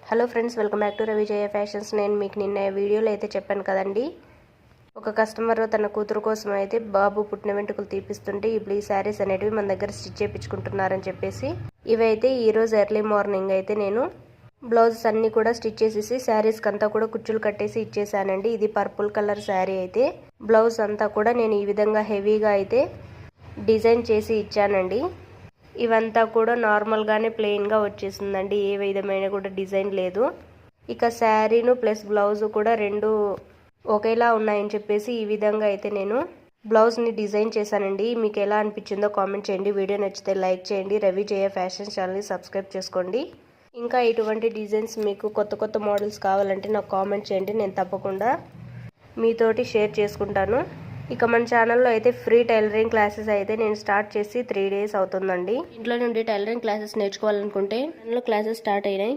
Hello friends, welcome back to Ravijaya fashions. నేను మీకు నిన్న వీడియోలో అయితే చెప్పాను కదండి, ఒక కస్టమర్ తన కూతురు కోసం అయితే బాబు పుట్టిన వెంట్రుకలు తీపిస్తుంటే ఇప్పుడు ఈ శారీస్ అనేటివి మన దగ్గర స్టిచ్ చేయించుకుంటున్నారని చెప్పేసి ఇవైతే ఈరోజు ఎర్లీ మార్నింగ్ అయితే నేను బ్లౌజెస్ అన్నీ కూడా స్టిచ్ చేసేసి శారీస్కి అంతా కూడా కుచ్చులు కట్టేసి ఇచ్చేసానండి. ఇది పర్పుల్ కలర్ శారీ అయితే బ్లౌజ్ అంతా కూడా నేను ఈ విధంగా హెవీగా అయితే డిజైన్ చేసి ఇచ్చానండి. ఇవంతా కూడా నార్మల్గానే ప్లెయిన్గా వచ్చేసిందండి, ఏ విధమైన కూడా డిజైన్ లేదు. ఇక శారీను ప్లస్ బ్లౌజ్ కూడా రెండు ఒకేలా ఉన్నాయని చెప్పేసి ఈ విధంగా అయితే నేను బ్లౌజ్ని డిజైన్ చేశానండి. మీకు ఎలా అనిపించిందో కామెంట్ చేయండి. వీడియో నచ్చితే లైక్ చేయండి. రవిజయ ఫ్యాషన్ ఛానల్ని సబ్స్క్రైబ్ చేసుకోండి. ఇంకా ఇటువంటి డిజైన్స్ మీకు కొత్త కొత్త మోడల్స్ కావాలంటే నాకు కామెంట్ చేయండి, నేను తప్పకుండా మీతోటి షేర్ చేసుకుంటాను. ఇక మన ఛానల్లో అయితే ఫ్రీ టైలరింగ్ క్లాసెస్ అయితే నేను స్టార్ట్ చేసి 3 days అవుతుందండి. ఇంట్లో నుండి టైలరింగ్ క్లాసెస్ నేర్చుకోవాలనుకుంటే క్లాసెస్ స్టార్ట్ అయినాయి.